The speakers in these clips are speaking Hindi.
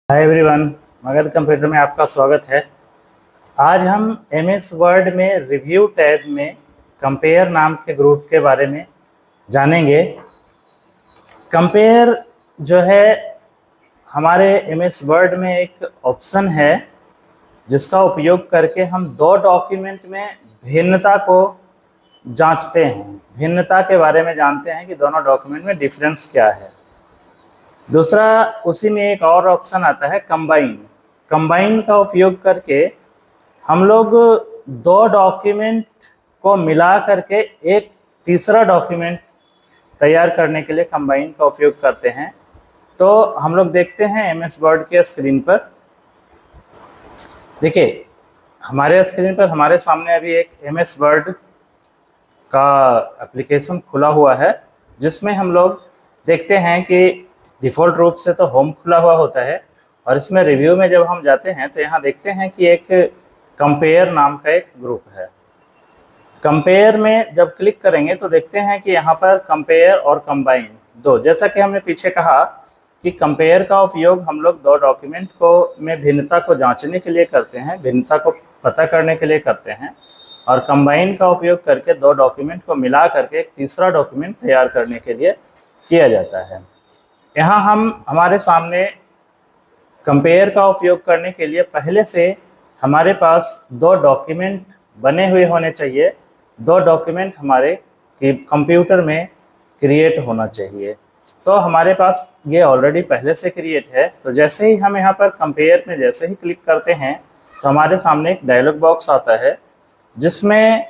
हाय एवरीवन, मगध कंप्यूटर में आपका स्वागत है। आज हम एमएस वर्ड में रिव्यू टैब में कंपेयर नाम के ग्रुप के बारे में जानेंगे। कंपेयर जो है हमारे एमएस वर्ड में एक ऑप्शन है जिसका उपयोग करके हम दो डॉक्यूमेंट में भिन्नता को जांचते हैं, भिन्नता के बारे में जानते हैं कि दोनों डॉक्यूमेंट में डिफरेंस क्या है। दूसरा, उसी में एक और ऑप्शन आता है कंबाइन। कंबाइन का उपयोग करके हम लोग दो डॉक्यूमेंट को मिला करके एक तीसरा डॉक्यूमेंट तैयार करने के लिए कंबाइन का उपयोग करते हैं। तो हम लोग देखते हैं एमएस वर्ड के स्क्रीन पर। देखिए, हमारे स्क्रीन पर हमारे सामने अभी एक एमएस वर्ड का एप्लीकेशन खुला हुआ है, जिसमें हम लोग देखते हैं कि डिफ़ॉल्ट रूप से तो होम खुला हुआ होता है, और इसमें रिव्यू में जब हम जाते हैं तो यहाँ देखते हैं कि एक कंपेयर नाम का एक ग्रुप है। कंपेयर में जब क्लिक करेंगे तो देखते हैं कि यहाँ पर कंपेयर और कंबाइन दो, जैसा कि हमने पीछे कहा कि कंपेयर का उपयोग हम लोग दो डॉक्यूमेंट को में भिन्नता को जांचने के लिए करते हैं, भिन्नता को पता करने के लिए करते हैं, और कंबाइन का उपयोग करके दो डॉक्यूमेंट को मिला करके एक तीसरा डॉक्यूमेंट तैयार करने के लिए किया जाता है। यहाँ हमारे सामने कंपेयर का उपयोग करने के लिए पहले से हमारे पास दो डॉक्यूमेंट बने हुए होने चाहिए। दो डॉक्यूमेंट हमारे कंप्यूटर में क्रिएट होना चाहिए। तो हमारे पास ये ऑलरेडी पहले से क्रिएट है। तो जैसे ही हम यहाँ पर कंपेयर में जैसे ही क्लिक करते हैं तो हमारे सामने एक डायलॉग बॉक्स आता है जिसमें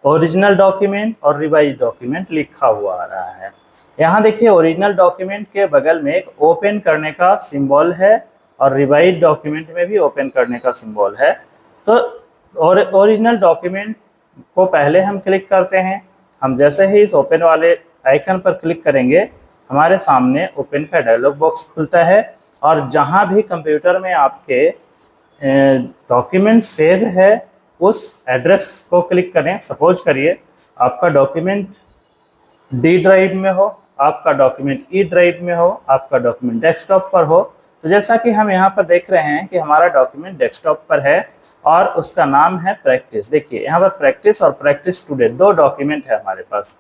ओरिजिनल डॉक्यूमेंट और रिवाइज डॉक्यूमेंट लिखा हुआ आ रहा है। यहाँ देखिए, ओरिजिनल डॉक्यूमेंट के बगल में एक ओपन करने का सिंबल है और रिवाइज डॉक्यूमेंट में भी ओपन करने का सिंबल है। तो ओरिजिनल डॉक्यूमेंट को पहले हम क्लिक करते हैं। हम जैसे ही इस ओपन वाले आइकन पर क्लिक करेंगे हमारे सामने ओपन का डायलॉग बॉक्स खुलता है, और जहाँ भी कंप्यूटर में आपके डॉक्यूमेंट सेव है उस एड्रेस को क्लिक करें। सपोज करिए आपका डॉक्यूमेंट डी ड्राइव में हो, आपका डॉक्यूमेंट ई ड्राइव में हो, आपका डॉक्यूमेंट डेस्कटॉप पर हो। तो जैसा कि हम यहाँ पर देख रहे हैं कि हमारा डॉक्यूमेंट डेस्कटॉप पर है और उसका नाम है प्रैक्टिस। देखिए, यहाँ पर प्रैक्टिस और प्रैक्टिस टुडे दो डॉक्यूमेंट है हमारे पास।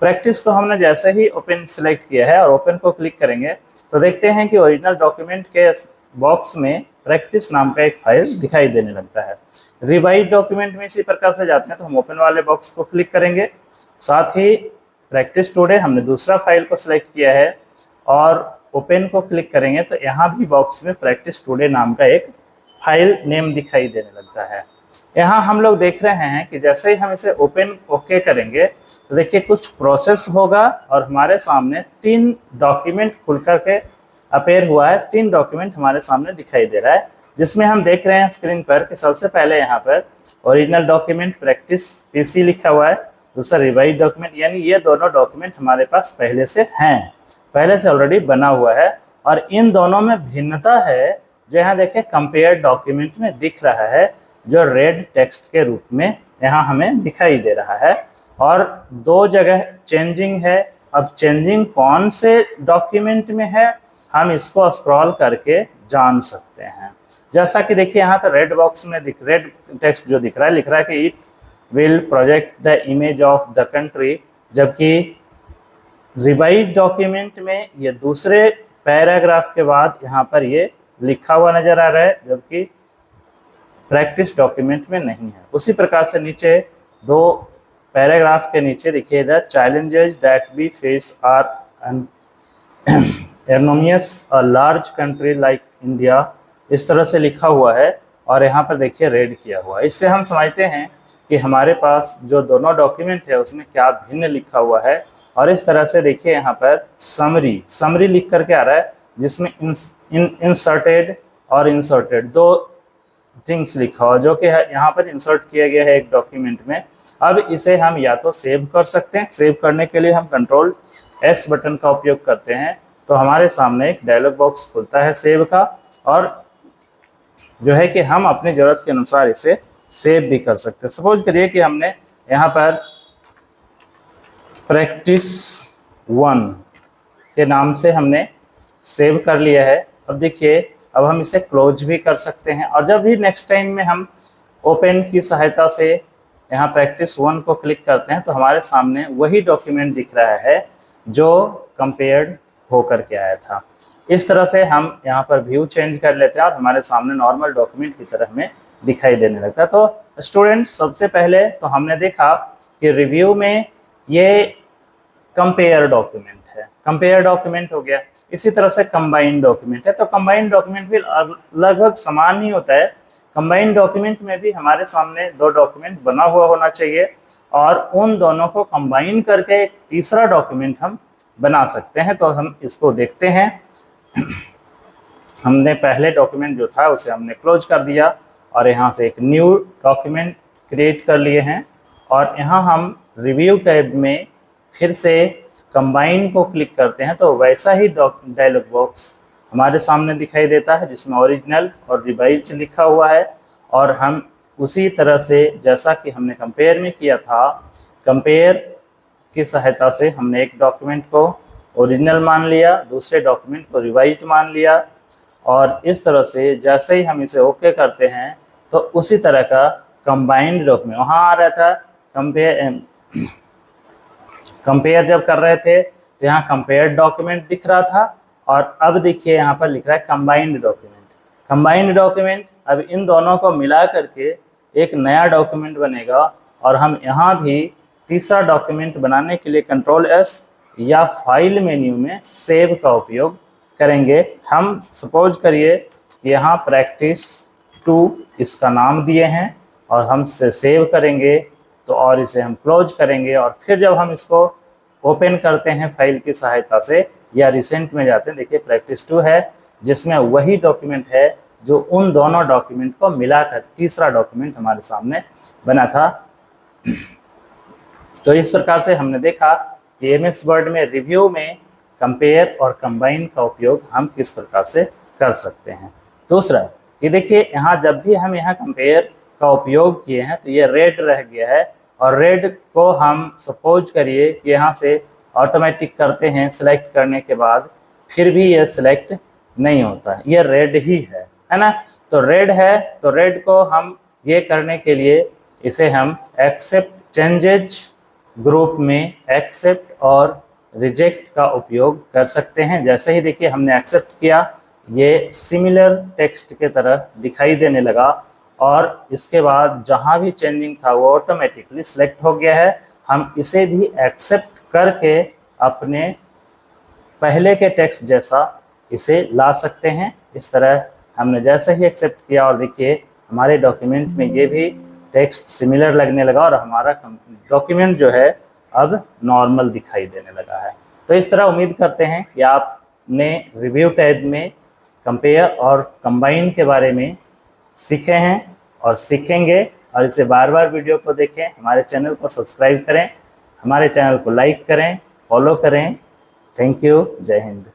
प्रैक्टिस को हमने जैसे ही ओपन सिलेक्ट किया है और ओपन को क्लिक करेंगे तो देखते हैं कि ओरिजिनल डॉक्यूमेंट के बॉक्स में प्रैक्टिस नाम का एक फाइल दिखाई देने लगता है। रिवाइज डॉक्यूमेंट में इसी प्रकार से जाते हैं तो हम ओपन वाले बॉक्स को क्लिक करेंगे, साथ ही प्रैक्टिस टुडे हमने दूसरा फाइल को सिलेक्ट किया है और ओपन को क्लिक करेंगे तो यहाँ भी बॉक्स में प्रैक्टिस टुडे नाम का एक फाइल नेम दिखाई देने लगता है। यहाँ हम लोग देख रहे हैं कि जैसे ही हम इसे ओपन ओके करेंगे तो देखिए कुछ प्रोसेस होगा और हमारे सामने तीन डॉक्यूमेंट खुल करके अपेयर हुआ है। तीन डॉक्यूमेंट हमारे सामने दिखाई दे रहा है, जिसमें हम देख रहे हैं स्क्रीन पर कि सबसे पहले यहाँ पर ओरिजिनल डॉक्यूमेंट प्रैक्टिस पीसी लिखा हुआ है, दूसरा रिवाइज डॉक्यूमेंट, यानी ये दोनों डॉक्यूमेंट हमारे पास पहले से हैं, पहले से ऑलरेडी बना हुआ है। और इन दोनों में भिन्नता है जो यहाँ देखिए कंपेयर डॉक्यूमेंट में दिख रहा है, जो रेड टेक्स्ट के रूप में यहाँ हमें दिखाई दे रहा है, और दो जगह चेंजिंग है। अब चेंजिंग कौन से डॉक्यूमेंट में है हम इसको स्क्रॉल करके जान सकते हैं। जैसा कि देखिए यहाँ पर रेड बॉक्स में रेड टेक्स्ट जो दिख रहा है, लिख रहा है कि it will project the image of the country, जबकि रिवाइज डॉक्यूमेंट में ये दूसरे पैराग्राफ के बाद यहाँ पर ये लिखा हुआ नजर आ रहा है, जबकि प्रैक्टिस डॉक्यूमेंट में नहीं है। उसी प्रकार से नीचे दो पैराग्राफ के नीचे देखिए the challenges that we face are enormous a large country like India, इस तरह से लिखा हुआ है और यहाँ पर देखिए रेड किया हुआ है। इससे हम समझते हैं कि हमारे पास जो दोनों डॉक्यूमेंट है उसमें क्या भिन्न लिखा हुआ है। और इस तरह से देखिए यहाँ पर समरी लिख करके आ रहा है, जिसमें इंसर्टेड और इंसर्टेड दो थिंग्स लिखा हुआ, जो कि यहाँ पर इंसर्ट किया गया है एक डॉक्यूमेंट में। अब इसे हम या तो सेव कर सकते हैं, सेव करने के लिए हम कंट्रोल एस बटन का उपयोग करते हैं तो हमारे सामने एक डायलॉग बॉक्स खुलता है सेव का, और जो है कि हम अपनी ज़रूरत के अनुसार इसे सेव भी कर सकते हैं। सपोज करिए कि हमने यहाँ पर प्रैक्टिस 1 के नाम से हमने सेव कर लिया है। अब देखिए अब हम इसे क्लोज भी कर सकते हैं। और जब भी नेक्स्ट टाइम में हम ओपन की सहायता से यहाँ प्रैक्टिस 1 को क्लिक करते हैं तो हमारे सामने वही डॉक्यूमेंट दिख रहा है जो कंपेयर्ड होकर के आया था। इस तरह से हम यहाँ पर व्यू चेंज कर लेते हैं और हमारे सामने नॉर्मल डॉक्यूमेंट की तरह हमें दिखाई देने लगता है। तो स्टूडेंट, सबसे पहले तो हमने देखा कि रिव्यू में ये कंपेयर डॉक्यूमेंट है, कंपेयर डॉक्यूमेंट हो गया। इसी तरह से कंबाइंड डॉक्यूमेंट है, तो कंबाइंड डॉक्यूमेंट भी लगभग समान ही होता है। कंबाइंड डॉक्यूमेंट में भी हमारे सामने 2 डॉक्यूमेंट बना हुआ होना चाहिए और उन दोनों को कंबाइन करके एक तीसरा डॉक्यूमेंट हम बना सकते हैं। तो हम इसको देखते हैं। हमने पहले डॉक्यूमेंट जो था उसे हमने क्लोज कर दिया और यहाँ से एक न्यू डॉक्यूमेंट क्रिएट कर लिए हैं और यहाँ हम रिव्यू टैब में फिर से कंबाइन को क्लिक करते हैं तो वैसा ही डायलॉग बॉक्स हमारे सामने दिखाई देता है जिसमें ओरिजिनल और रिवाइज लिखा हुआ है। और हम उसी तरह से जैसा कि हमने कंपेयर में किया था, कंपेयर की सहायता से हमने एक डॉक्यूमेंट को ओरिजिनल मान लिया, दूसरे डॉक्यूमेंट को रिवाइज्ड मान लिया और इस तरह से जैसे ही हम इसे ओके करते हैं तो उसी तरह का कंबाइंड डॉक्यूमेंट वहाँ आ रहा था। कंपेयर जब कर रहे थे तो यहाँ कंपेयर डॉक्यूमेंट दिख रहा था और अब देखिए यहाँ पर लिख रहा है कंबाइंड डॉक्यूमेंट। कंबाइंड डॉक्यूमेंट, अब इन दोनों को मिला करके एक नया डॉक्यूमेंट बनेगा और हम यहाँ भी तीसरा डॉक्यूमेंट बनाने के लिए Ctrl+S या फाइल मेन्यू में सेव का उपयोग करेंगे। हम सपोज करिए कि यहाँ प्रैक्टिस 2 इसका नाम दिए हैं और हम से सेव करेंगे तो और इसे हम क्लोज करेंगे और फिर जब हम इसको ओपन करते हैं फाइल की सहायता से या रिसेंट में जाते हैं, देखिए प्रैक्टिस 2 है जिसमें वही डॉक्यूमेंट है जो उन दोनों डॉक्यूमेंट को मिलाकर तीसरा डॉक्यूमेंट हमारे सामने बना था। तो इस प्रकार से हमने देखा कि MS वर्ड में रिव्यू में कंपेयर और कंबाइन का उपयोग हम किस प्रकार से कर सकते हैं। दूसरा, ये देखिए यहाँ जब भी हम यहाँ कंपेयर का उपयोग किए हैं तो ये रेड रह गया है और रेड को हम सपोज करिए कि यहाँ से ऑटोमेटिक करते हैं सिलेक्ट करने के बाद, फिर भी ये सिलेक्ट नहीं होता है, ये रेड ही है ना। तो रेड है, तो रेड को हम ये करने के लिए इसे हम एक्सेप्ट चेंजेज ग्रुप में एक्सेप्ट और रिजेक्ट का उपयोग कर सकते हैं। जैसे ही देखिए हमने एक्सेप्ट किया, ये सिमिलर टेक्स्ट के तरह दिखाई देने लगा और इसके बाद जहाँ भी चेंजिंग था वो ऑटोमेटिकली सिलेक्ट हो गया है। हम इसे भी एक्सेप्ट करके अपने पहले के टेक्स्ट जैसा इसे ला सकते हैं। इस तरह हमने जैसे ही एक्सेप्ट किया और देखिए हमारे डॉक्यूमेंट में ये भी टेक्स्ट सिमिलर लगने लगा और हमारा डॉक्यूमेंट जो है अब नॉर्मल दिखाई देने लगा है। तो इस तरह उम्मीद करते हैं कि आपने रिव्यू टैब में कंपेयर और कंबाइन के बारे में सीखे हैं और सीखेंगे और इसे बार बार वीडियो को देखें। हमारे चैनल को सब्सक्राइब करें, हमारे चैनल को लाइक करें, फॉलो करें। Thank you. जय हिंद।